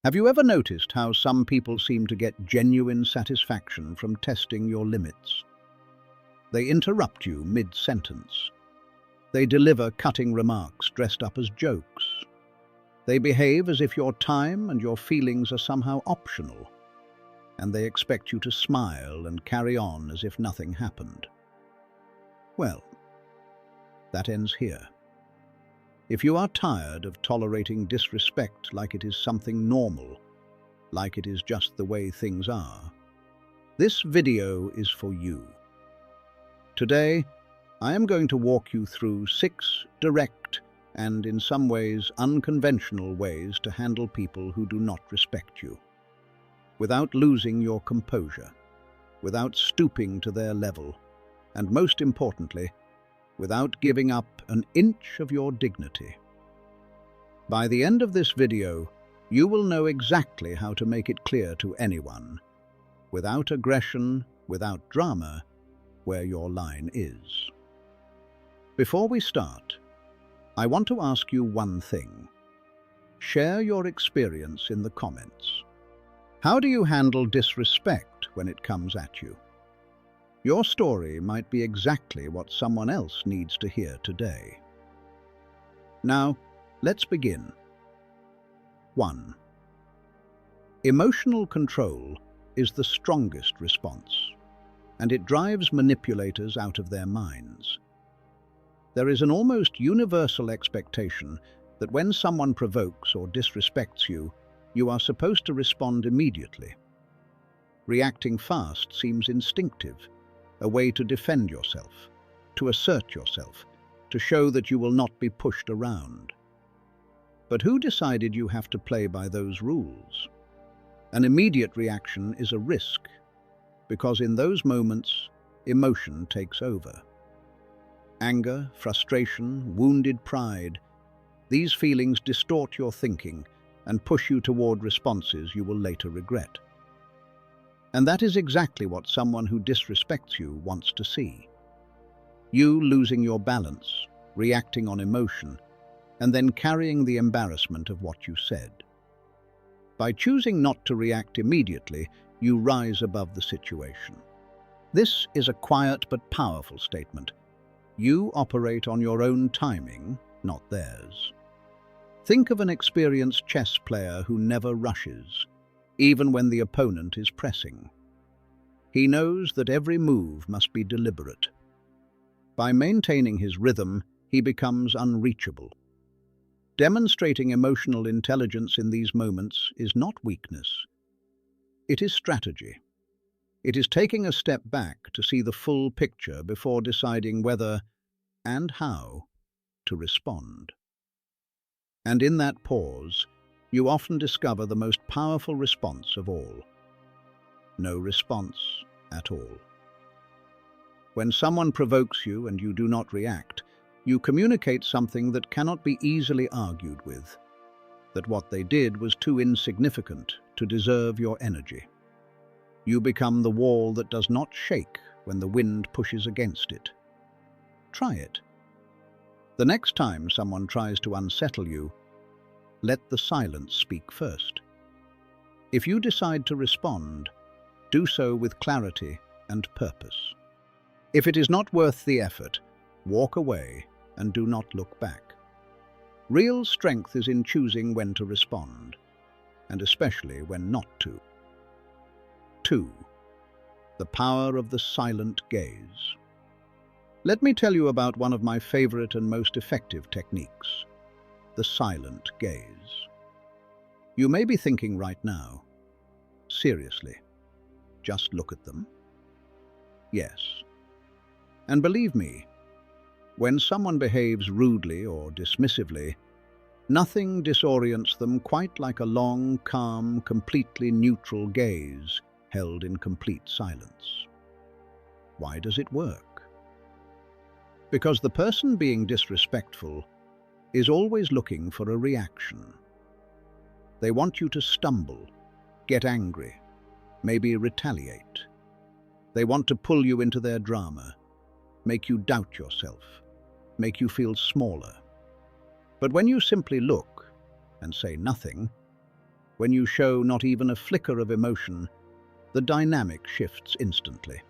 Have you ever noticed how some people seem to get genuine satisfaction from testing your limits? They interrupt you mid-sentence. They deliver cutting remarks dressed up as jokes. They behave as if your time and your feelings are somehow optional, and they expect you to smile and carry on as if nothing happened. Well, that ends here. If you are tired of tolerating disrespect like it is something normal, like it is just the way things are, this video is for you. Today, I am going to walk you through 6 direct and in some ways unconventional ways to handle people who do not respect you, without losing your composure, without stooping to their level, and most importantly, without giving up an inch of your dignity. By the end of this video, you will know exactly how to make it clear to anyone, without aggression, without drama, where your line is. Before we start, I want to ask you one thing. Share your experience in the comments. How do you handle disrespect when it comes at you? Your story might be exactly what someone else needs to hear today. Now, let's begin. 1. Emotional control is the strongest response, and it drives manipulators out of their minds. There is an almost universal expectation that when someone provokes or disrespects you, you are supposed to respond immediately. Reacting fast seems instinctive, a way to defend yourself, to assert yourself, to show that you will not be pushed around. But who decided you have to play by those rules? An immediate reaction is a risk, because in those moments, emotion takes over. Anger, frustration, wounded pride, these feelings distort your thinking and push you toward responses you will later regret. And that is exactly what someone who disrespects you wants to see. You losing your balance, reacting on emotion, and then carrying the embarrassment of what you said. By choosing not to react immediately, you rise above the situation. This is a quiet but powerful statement. You operate on your own timing, not theirs. Think of an experienced chess player who never rushes, even when the opponent is pressing. He knows that every move must be deliberate. By maintaining his rhythm, he becomes unreachable. Demonstrating emotional intelligence in these moments is not weakness. It is strategy. It is taking a step back to see the full picture before deciding whether and how to respond. And in that pause, you often discover the most powerful response of all. No response at all. When someone provokes you and you do not react, you communicate something that cannot be easily argued with, that what they did was too insignificant to deserve your energy. You become the wall that does not shake when the wind pushes against it. Try it. The next time someone tries to unsettle you, let the silence speak first. If you decide to respond, do so with clarity and purpose. If it is not worth the effort, walk away and do not look back. Real strength is in choosing when to respond, and especially when not to. 2. The power of the silent gaze. Let me tell you about one of my favorite and most effective techniques, the silent gaze. You may be thinking right now, seriously, just look at them? Yes. And believe me, when someone behaves rudely or dismissively, nothing disorients them quite like a long, calm, completely neutral gaze held in complete silence. Why does it work? Because the person being disrespectful is always looking for a reaction. They want you to stumble, get angry, maybe retaliate. They want to pull you into their drama, make you doubt yourself, make you feel smaller. But when you simply look and say nothing, when you show not even a flicker of emotion, the dynamic shifts instantly.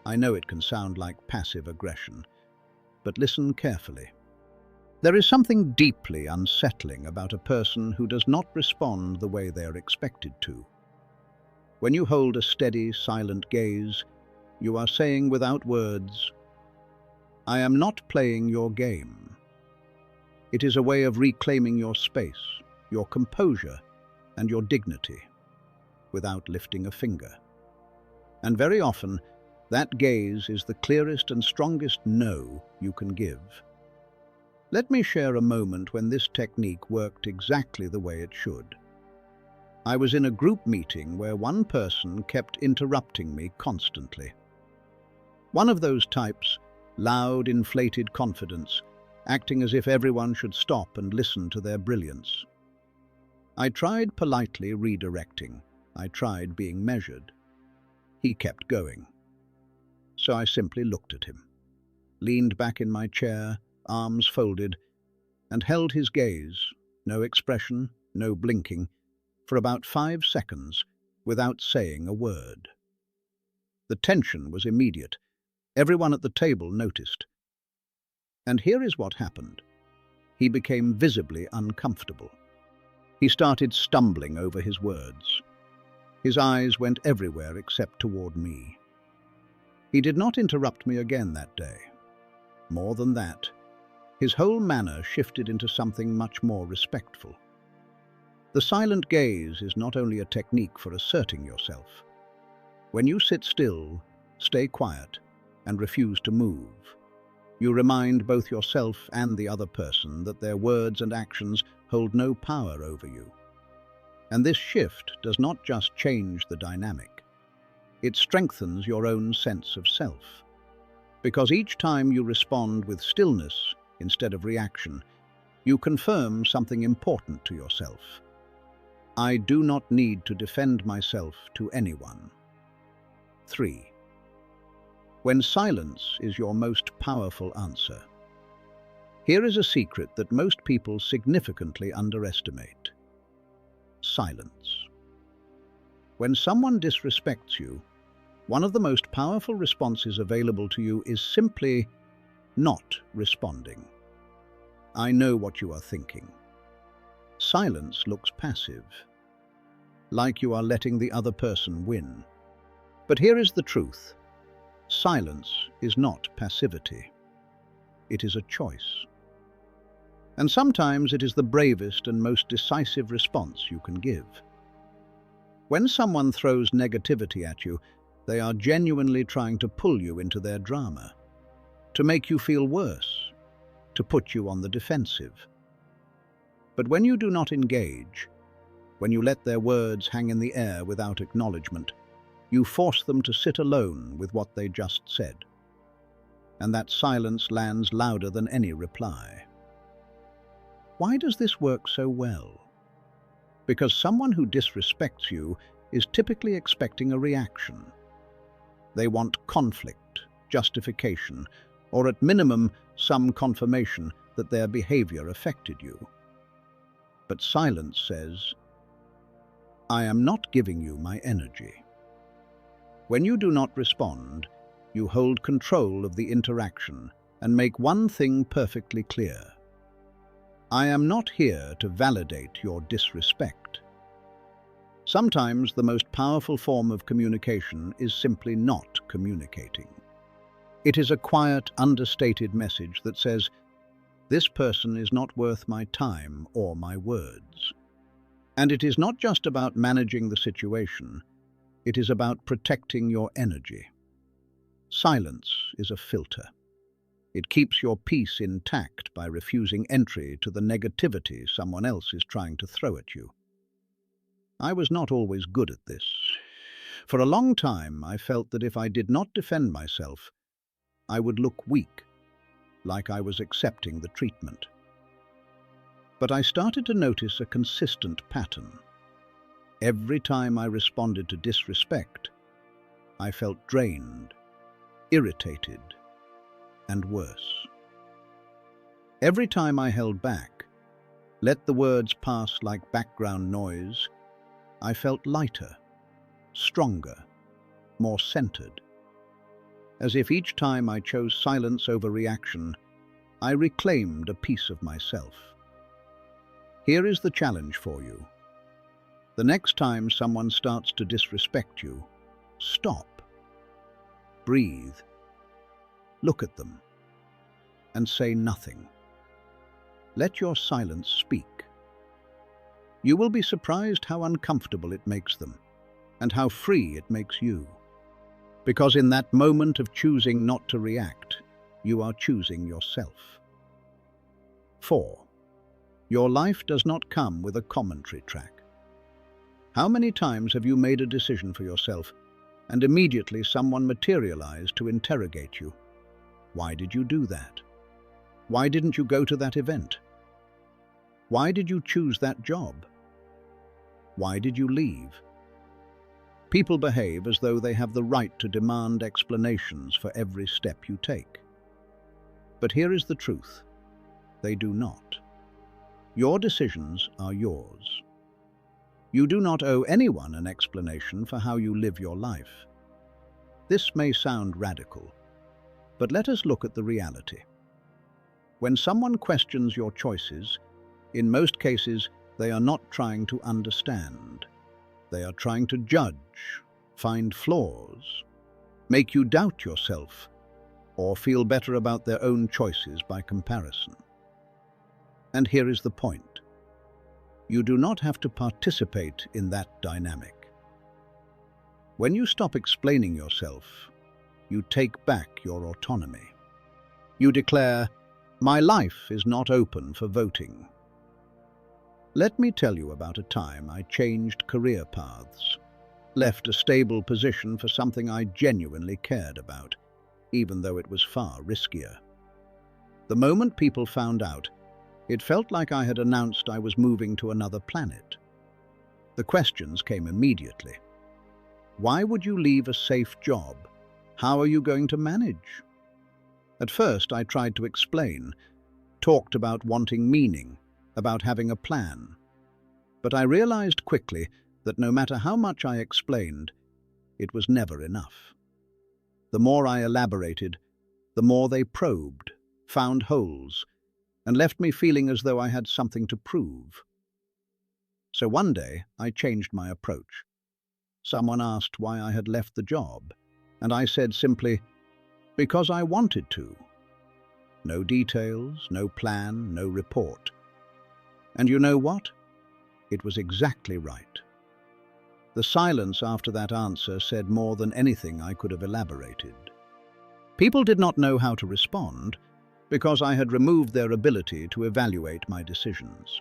I know it can sound like passive aggression, but listen carefully. There is something deeply unsettling about a person who does not respond the way they are expected to. When you hold a steady, silent gaze, you are saying without words, "I am not playing your game." It is a way of reclaiming your space, your composure, and your dignity, without lifting a finger. And very often, that gaze is the clearest and strongest no you can give. Let me share a moment when this technique worked exactly the way it should. I was in a group meeting where one person kept interrupting me constantly. One of those types, loud, inflated confidence, acting as if everyone should stop and listen to their brilliance. I tried politely redirecting. I tried being measured. He kept going. So I simply looked at him, leaned back in my chair, arms folded, and held his gaze, no expression, no blinking, for about 5 seconds without saying a word. The tension was immediate. Everyone at the table noticed. And here is what happened. He became visibly uncomfortable. He started stumbling over his words. His eyes went everywhere except toward me. He did not interrupt me again that day. More than that, his whole manner shifted into something much more respectful. The silent gaze is not only a technique for asserting yourself. When you sit still, stay quiet, and refuse to move, you remind both yourself and the other person that their words and actions hold no power over you. And this shift does not just change the dynamic. It strengthens your own sense of self. Because each time you respond with stillness instead of reaction, you confirm something important to yourself. I do not need to defend myself to anyone. 3. When silence is your most powerful answer. Here is a secret that most people significantly underestimate. Silence. When someone disrespects you, one of the most powerful responses available to you is simply not responding. I know what you are thinking. Silence looks passive, like you are letting the other person win. But here is the truth. Silence is not passivity. It is a choice. And sometimes it is the bravest and most decisive response you can give. When someone throws negativity at you, they are genuinely trying to pull you into their drama, to make you feel worse, to put you on the defensive. But when you do not engage, when you let their words hang in the air without acknowledgement, you force them to sit alone with what they just said. And that silence lands louder than any reply. Why does this work so well? Because someone who disrespects you is typically expecting a reaction. They want conflict, justification, or at minimum, some confirmation that their behavior affected you. But silence says, I am not giving you my energy. When you do not respond, you hold control of the interaction and make one thing perfectly clear. I am not here to validate your disrespect. Sometimes the most powerful form of communication is simply not communicating. It is a quiet, understated message that says, this person is not worth my time or my words. And it is not just about managing the situation, it is about protecting your energy. Silence is a filter. It keeps your peace intact by refusing entry to the negativity someone else is trying to throw at you. I was not always good at this. For a long time, I felt that if I did not defend myself, I would look weak, like I was accepting the treatment. But I started to notice a consistent pattern. Every time I responded to disrespect, I felt drained, irritated, and worse. Every time I held back, Let the words pass like background noise. I felt lighter, stronger, more centered. As if each time I chose silence over reaction, I reclaimed a piece of myself. Here is the challenge for you. The next time someone starts to disrespect you, stop, breathe, look at them, and say nothing. Let your silence speak. You will be surprised how uncomfortable it makes them, and how free it makes you. Because in that moment of choosing not to react, you are choosing yourself. 4. Your life does not come with a commentary track. How many times have you made a decision for yourself, and immediately someone materialized to interrogate you? Why did you do that? Why didn't you go to that event? Why did you choose that job? Why did you leave? People behave as though they have the right to demand explanations for every step you take. But here is the truth. They do not. Your decisions are yours. You do not owe anyone an explanation for how you live your life. This may sound radical, but let us look at the reality. When someone questions your choices, in most cases, they are not trying to understand. They are trying to judge, find flaws, make you doubt yourself, or feel better about their own choices by comparison. And here is the point. You do not have to participate in that dynamic. When you stop explaining yourself, you take back your autonomy. You declare, "My life is not open for voting." Let me tell you about a time I changed career paths, left a stable position for something I genuinely cared about, even though it was far riskier. The moment people found out, it felt like I had announced I was moving to another planet. The questions came immediately. Why would you leave a safe job? How are you going to manage? At first, I tried to explain, talked about wanting meaning, about having a plan. But I realized quickly that no matter how much I explained, it was never enough. The more I elaborated, the more they probed, found holes, and left me feeling as though I had something to prove. So one day, I changed my approach. Someone asked why I had left the job, and I said simply, "Because I wanted to." No details, no plan, no report. And you know what? It was exactly right. The silence after that answer said more than anything I could have elaborated. People did not know how to respond because I had removed their ability to evaluate my decisions.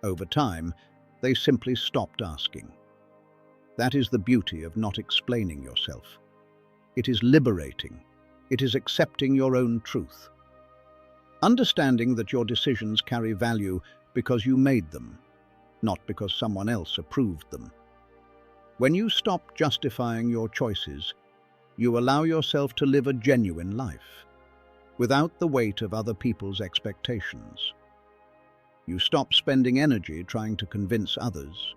Over time, they simply stopped asking. That is the beauty of not explaining yourself. It is liberating. It is accepting your own truth. Understanding that your decisions carry value because you made them, not because someone else approved them. When you stop justifying your choices, you allow yourself to live a genuine life, without the weight of other people's expectations. You stop spending energy trying to convince others,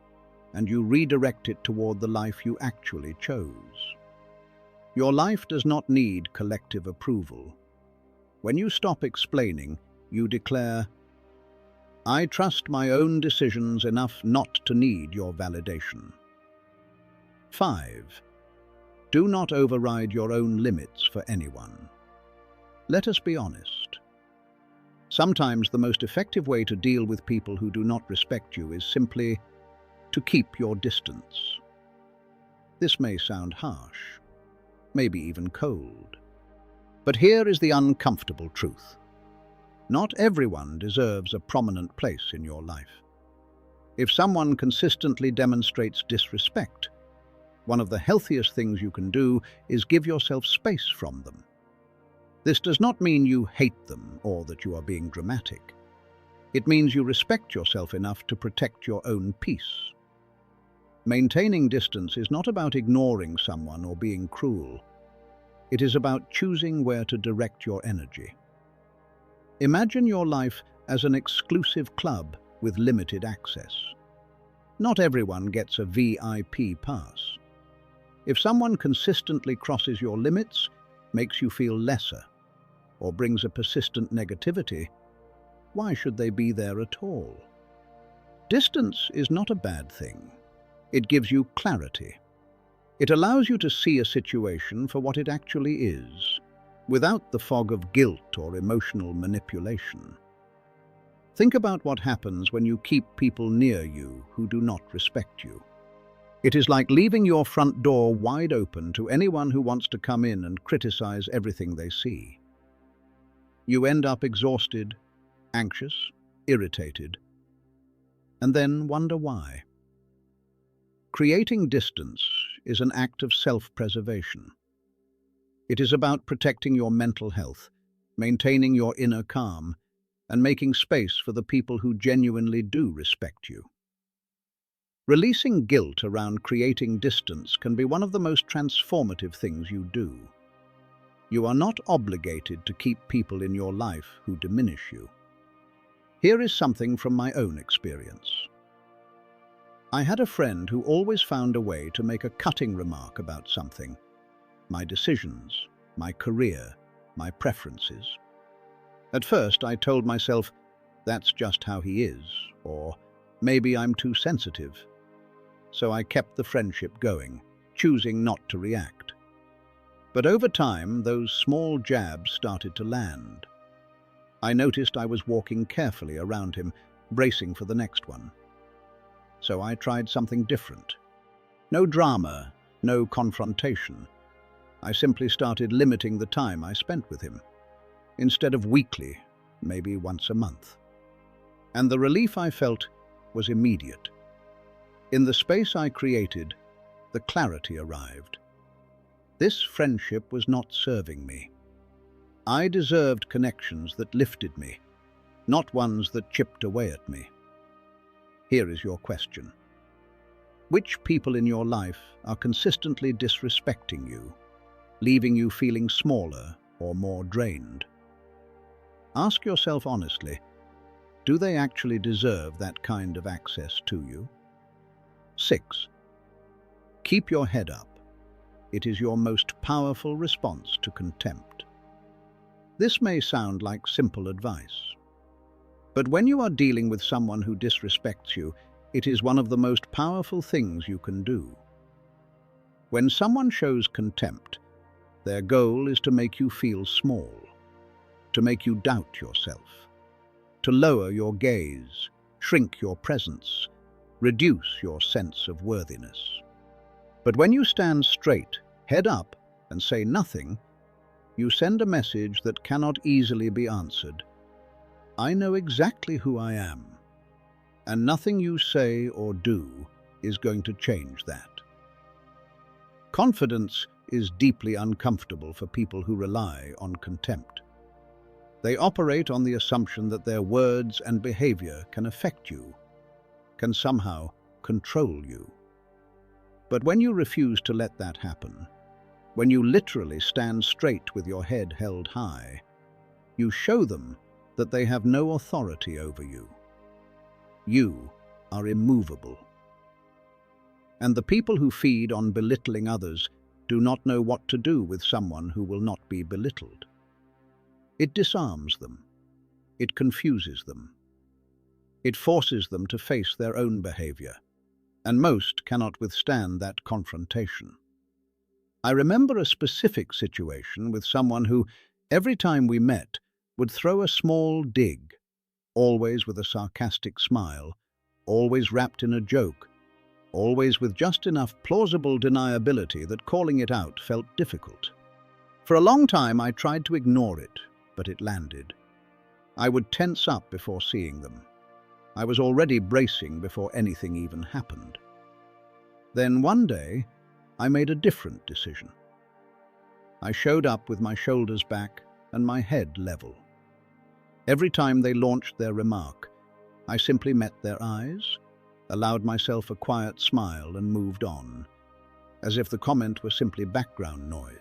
and you redirect it toward the life you actually chose. Your life does not need collective approval. When you stop explaining, you declare, "I trust my own decisions enough not to need your validation." 5. Do not override your own limits for anyone. Let us be honest. Sometimes the most effective way to deal with people who do not respect you is simply to keep your distance. This may sound harsh, maybe even cold. But here is the uncomfortable truth. Not everyone deserves a prominent place in your life. If someone consistently demonstrates disrespect, one of the healthiest things you can do is give yourself space from them. This does not mean you hate them or that you are being dramatic. It means you respect yourself enough to protect your own peace. Maintaining distance is not about ignoring someone or being cruel. It is about choosing where to direct your energy. Imagine your life as an exclusive club with limited access. Not everyone gets a VIP pass. If someone consistently crosses your limits, makes you feel lesser, or brings a persistent negativity, why should they be there at all? Distance is not a bad thing. It gives you clarity. It allows you to see a situation for what it actually is, without the fog of guilt or emotional manipulation. Think about what happens when you keep people near you who do not respect you. It is like leaving your front door wide open to anyone who wants to come in and criticize everything they see. You end up exhausted, anxious, irritated, and then wonder why. Creating distance is an act of self-preservation. It is about protecting your mental health, maintaining your inner calm, and making space for the people who genuinely do respect you. Releasing guilt around creating distance can be one of the most transformative things you do. You are not obligated to keep people in your life who diminish you. Here is something from my own experience. I had a friend who always found a way to make a cutting remark about something: my decisions, my career, my preferences. At first, I told myself, that's just how he is, or maybe I'm too sensitive. So I kept the friendship going, choosing not to react. But over time, those small jabs started to land. I noticed I was walking carefully around him, bracing for the next one. So I tried something different. No drama, no confrontation. I simply started limiting the time I spent with him. Instead of weekly, maybe once a month. And the relief I felt was immediate. In the space I created, the clarity arrived. This friendship was not serving me. I deserved connections that lifted me, not ones that chipped away at me. Here is your question. Which people in your life are consistently disrespecting you, leaving you feeling smaller or more drained? Ask yourself honestly, do they actually deserve that kind of access to you? 6. Keep your head up. It is your most powerful response to contempt. This may sound like simple advice, but when you are dealing with someone who disrespects you, it is one of the most powerful things you can do. When someone shows contempt, their goal is to make you feel small, to make you doubt yourself, to lower your gaze, shrink your presence, reduce your sense of worthiness. But when you stand straight, head up, and say nothing, you send a message that cannot easily be answered. I know exactly who I am, and nothing you say or do is going to change that. Confidence is deeply uncomfortable for people who rely on contempt. They operate on the assumption that their words and behavior can affect you, can somehow control you. But when you refuse to let that happen, when you literally stand straight with your head held high, you show them that they have no authority over you. You are immovable. And the people who feed on belittling others do not know what to do with someone who will not be belittled. It disarms them. It confuses them. It forces them to face their own behavior, and most cannot withstand that confrontation. I remember a specific situation with someone who, every time we met, would throw a small dig, always with a sarcastic smile, always wrapped in a joke, always with just enough plausible deniability that calling it out felt difficult. For a long time I tried to ignore it, but it landed. I would tense up before seeing them. I was already bracing before anything even happened. Then one day, I made a different decision. I showed up with my shoulders back and my head level. Every time they launched their remark, I simply met their eyes, allowed myself a quiet smile and moved on, as if the comment were simply background noise.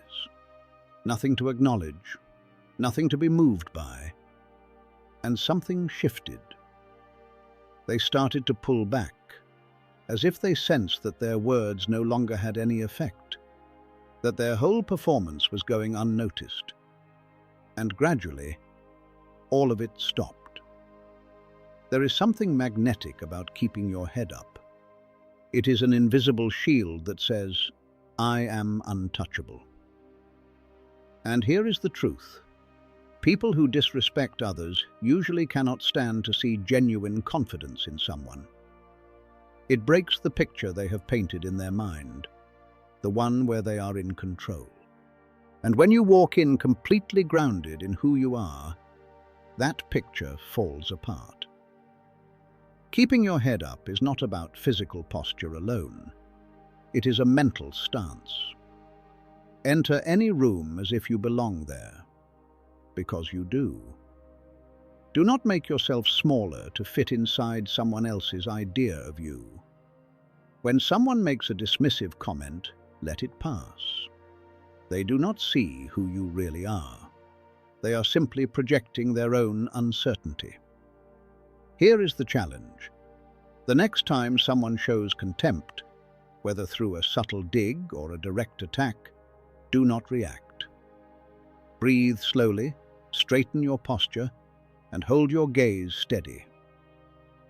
Nothing to acknowledge, nothing to be moved by. And something shifted. They started to pull back, as if they sensed that their words no longer had any effect, that their whole performance was going unnoticed. And gradually, all of it stopped. There is something magnetic about keeping your head up. It is an invisible shield that says, "I am untouchable." And here is the truth. People who disrespect others usually cannot stand to see genuine confidence in someone. It breaks the picture they have painted in their mind, the one where they are in control. And when you walk in completely grounded in who you are, that picture falls apart. Keeping your head up is not about physical posture alone. It is a mental stance. Enter any room as if you belong there, because you do. Do not make yourself smaller to fit inside someone else's idea of you. When someone makes a dismissive comment, let it pass. They do not see who you really are. They are simply projecting their own uncertainty. Here is the challenge. The next time someone shows contempt, whether through a subtle dig or a direct attack, do not react. Breathe slowly, straighten your posture, and hold your gaze steady.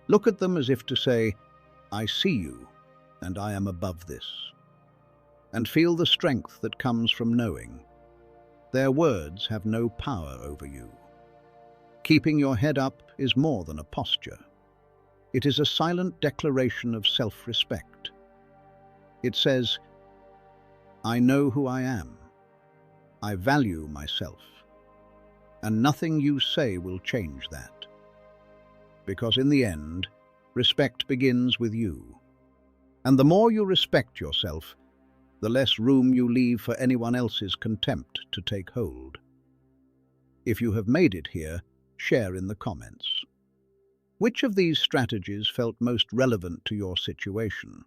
Look at them as if to say, "I see you, and I am above this." And feel the strength that comes from knowing. Their words have no power over you. Keeping your head up is more than a posture. It is a silent declaration of self-respect. It says, "I know who I am. I value myself. And nothing you say will change that." Because in the end, respect begins with you. And the more you respect yourself, the less room you leave for anyone else's contempt to take hold. If you have made it here, share in the comments. Which of these strategies felt most relevant to your situation?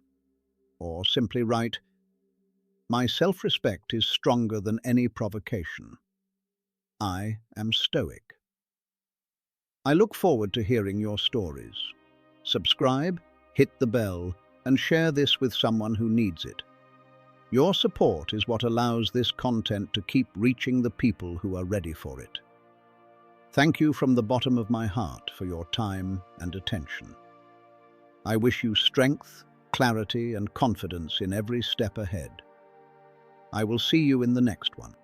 Or simply write, "My self-respect is stronger than any provocation. I am Stoic." I look forward to hearing your stories. Subscribe, hit the bell, and share this with someone who needs it. Your support is what allows this content to keep reaching the people who are ready for it. Thank you from the bottom of my heart for your time and attention. I wish you strength, clarity, and confidence in every step ahead. I will see you in the next one.